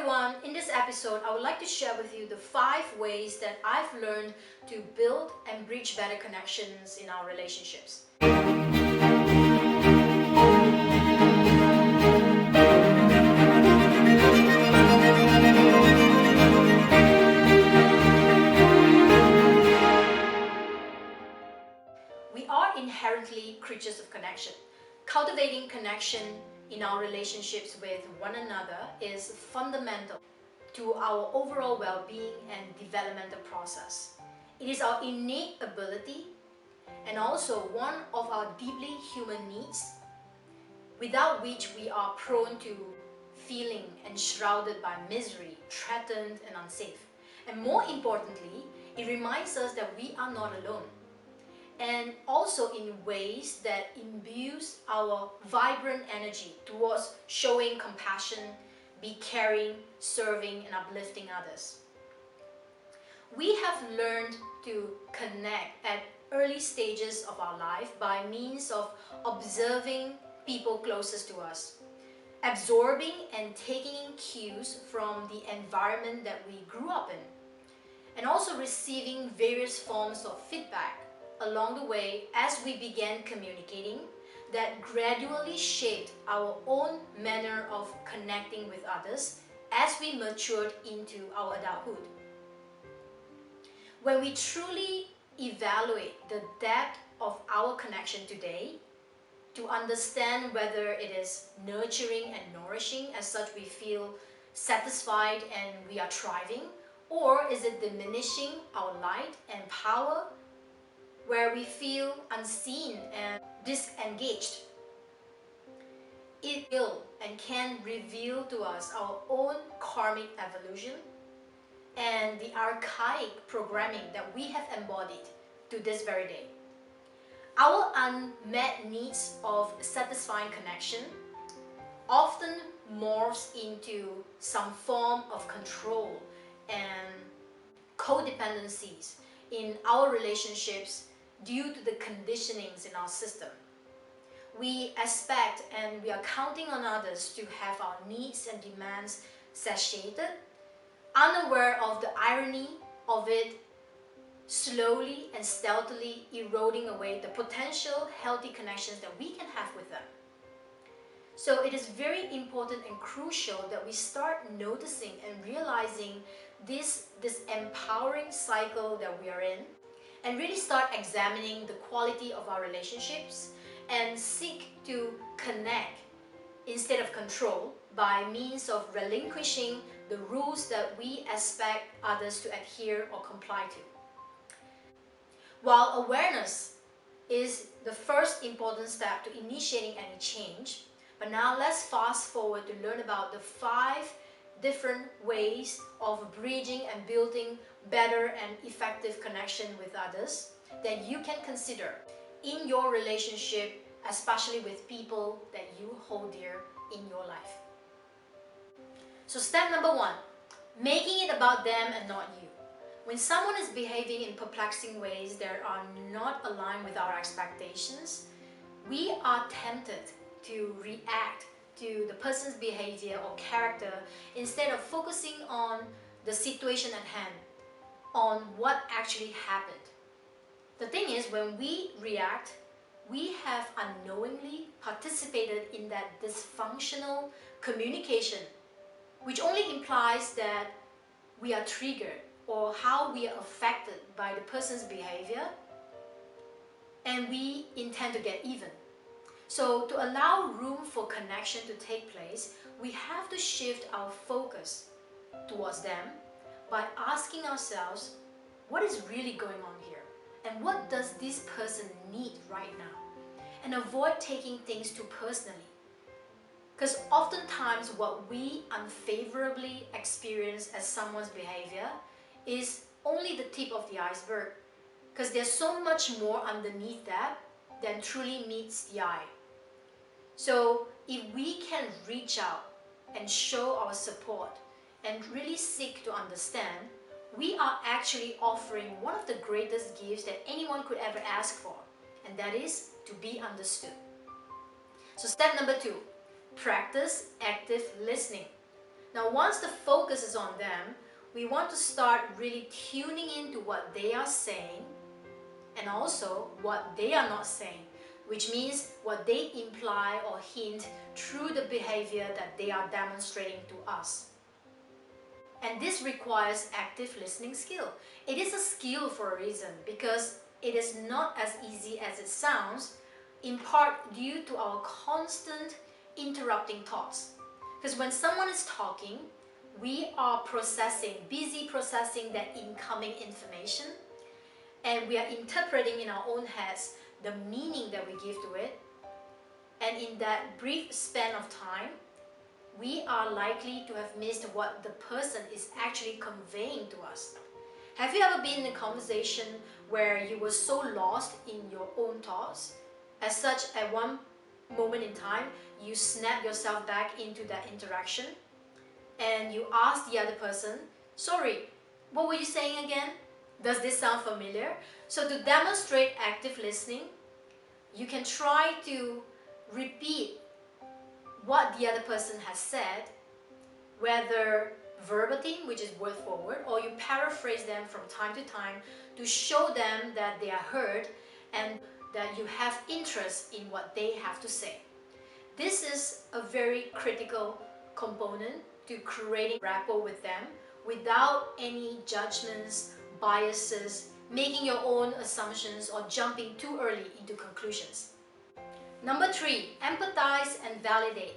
everyone, in this episode I would like to share with you the 5 ways that I've learned to build and bridge better connections in our relationships. We are inherently creatures of connection. Cultivating connection in our relationships with one another is fundamental to our overall well-being and developmental process. It is our innate ability and also one of our deeply human needs, without which we are prone to feeling enshrouded by misery, threatened and unsafe. And more importantly, it reminds us that we are not alone. And also in ways that imbues our vibrant energy towards showing compassion, be caring, serving, and uplifting others. We have learned to connect at early stages of our life by means of observing people closest to us, absorbing and taking in cues from the environment that we grew up in, and also receiving various forms of feedback along the way as we began communicating that gradually shaped our own manner of connecting with others as we matured into our adulthood. When we truly evaluate the depth of our connection today, to understand whether it is nurturing and nourishing, as such we feel satisfied and we are thriving, or is it diminishing our light and power, where we feel unseen and disengaged. It will and can reveal to us our own karmic evolution and the archaic programming that we have embodied to this very day. Our unmet needs of satisfying connection often morphs into some form of control and codependencies in our relationships due to the conditionings in our system. We expect and we are counting on others to have our needs and demands satiated, unaware of the irony of it slowly and stealthily eroding away the potential healthy connections that we can have with them. So it is very important and crucial that we start noticing and realizing this empowering cycle that we are in, and really start examining the quality of our relationships and seek to connect instead of control by means of relinquishing the rules that we expect others to adhere or comply to. While awareness is the first important step to initiating any change, but now let's fast forward to learn about the 5 different ways of bridging and building better and effective connection with others that you can consider in your relationship, especially with people that you hold dear in your life. So step number 1, making it about them and not you. When someone is behaving in perplexing ways that are not aligned with our expectations, we are tempted to react to the person's behavior or character instead of focusing on the situation at hand, on what actually happened. The thing is, when we react, we have unknowingly participated in that dysfunctional communication, which only implies that we are triggered or how we are affected by the person's behavior, and we intend to get even. So to allow room for connection to take place, we have to shift our focus towards them by asking ourselves, what is really going on here? And what does this person need right now? And avoid taking things too personally. Because oftentimes what we unfavorably experience as someone's behavior is only the tip of the iceberg. Because there's so much more underneath that than truly meets the eye. So if we can reach out and show our support and really seek to understand, we are actually offering one of the greatest gifts that anyone could ever ask for, and that is to be understood. So step number 2, practice active listening. Now, once the focus is on them, we want to start really tuning into what they are saying and also what they are not saying, which means what they imply or hint through the behavior that they are demonstrating to us. And this requires active listening skill. It is a skill for a reason, because it is not as easy as it sounds, in part due to our constant interrupting thoughts. Because when someone is talking, we are busy processing that incoming information, and we are interpreting in our own heads the meaning that we give to it. And in that brief span of time, we are likely to have missed what the person is actually conveying to us. Have you ever been in a conversation where you were so lost in your own thoughts? As such, at one moment in time, you snap yourself back into that interaction and you ask the other person, sorry, what were you saying again? Does this sound familiar? So to demonstrate active listening, you can try to repeat what the other person has said, whether verbatim, which is word for word, or you paraphrase them from time to time to show them that they are heard and that you have interest in what they have to say. This is a very critical component to creating rapport with them without any judgments, biases, making your own assumptions, or jumping too early into conclusions. Number 3, empathize and validate.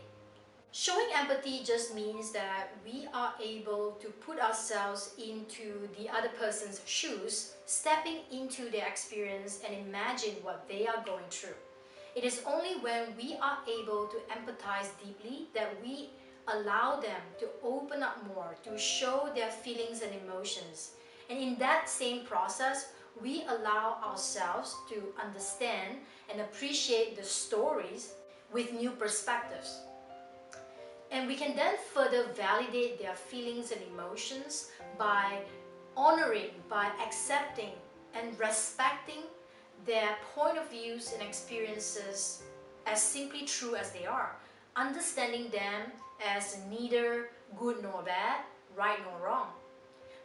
Showing empathy just means that we are able to put ourselves into the other person's shoes, stepping into their experience and imagine what they are going through. It is only when we are able to empathize deeply that we allow them to open up more, to show their feelings and emotions. And in that same process, we allow ourselves to understand and appreciate the stories with new perspectives. And we can then further validate their feelings and emotions by honoring, by accepting and respecting their point of views and experiences as simply true as they are, understanding them as neither good nor bad, right nor wrong.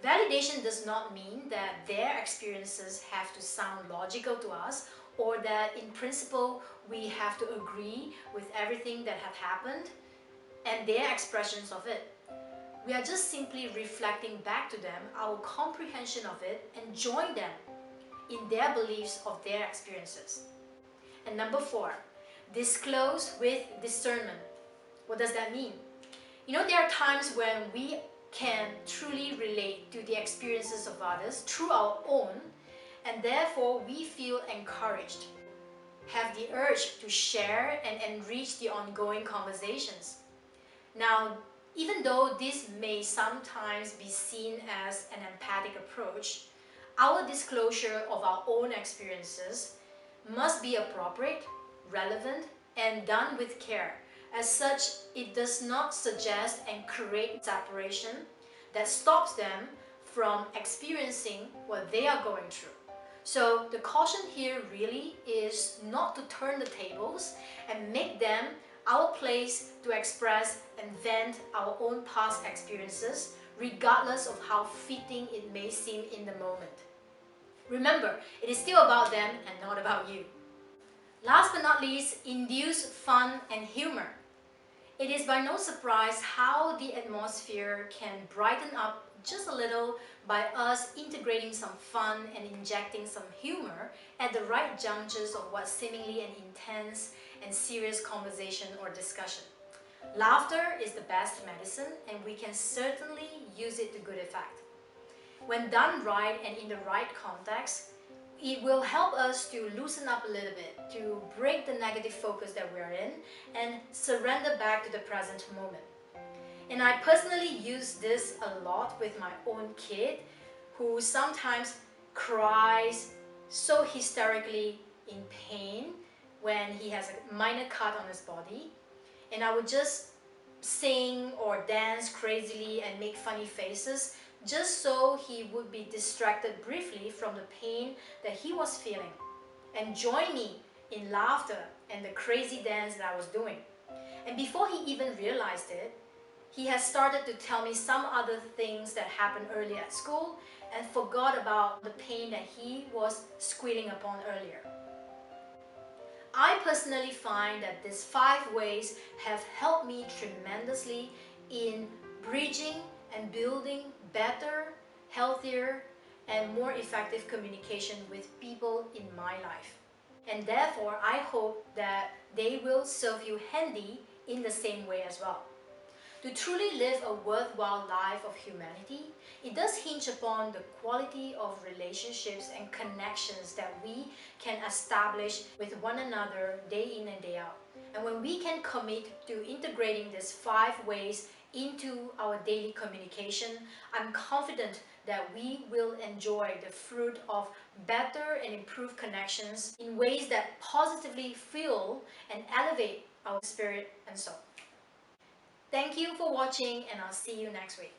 Validation does not mean that their experiences have to sound logical to us, or that in principle we have to agree with everything that had happened and their expressions of it. We are just simply reflecting back to them our comprehension of it and join them in their beliefs of their experiences. And number 4, disclose with discernment. What does that mean? You know, there are times when we can truly relate to the experiences of others through our own, and therefore we feel encouraged, have the urge to share and enrich the ongoing conversations. Now, even though this may sometimes be seen as an empathic approach, our disclosure of our own experiences must be appropriate, relevant, and done with care. As such, it does not suggest and create separation that stops them from experiencing what they are going through. So the caution here really is not to turn the tables and make them our place to express and vent our own past experiences, regardless of how fitting it may seem in the moment. Remember, it is still about them and not about you. Last but not least, induce fun and humor. It is by no surprise how the atmosphere can brighten up just a little by us integrating some fun and injecting some humor at the right junctures of what's seemingly an intense and serious conversation or discussion. Laughter is the best medicine, and we can certainly use it to good effect. When done right and in the right context, it will help us to loosen up a little bit, to break the negative focus that we're in and surrender back to the present moment. And I personally use this a lot with my own kid, who sometimes cries so hysterically in pain when he has a minor cut on his body. And I would just sing or dance crazily and make funny faces just so he would be distracted briefly from the pain that he was feeling and join me in laughter and the crazy dance that I was doing. And before he even realized it, He has started to tell me some other things that happened earlier at school and forgot about the pain that he was squealing upon earlier. I personally find that these 5 ways have helped me tremendously in bridging and building better, healthier, and more effective communication with people in my life. And therefore, I hope that they will serve you handy in the same way as well. To truly live a worthwhile life of humanity, it does hinge upon the quality of relationships and connections that we can establish with one another day in and day out. And when we can commit to integrating these 5 ways into our daily communication, I'm confident that we will enjoy the fruit of better and improved connections in ways that positively fuel and elevate our spirit and soul. Thank you for watching, and I'll see you next week.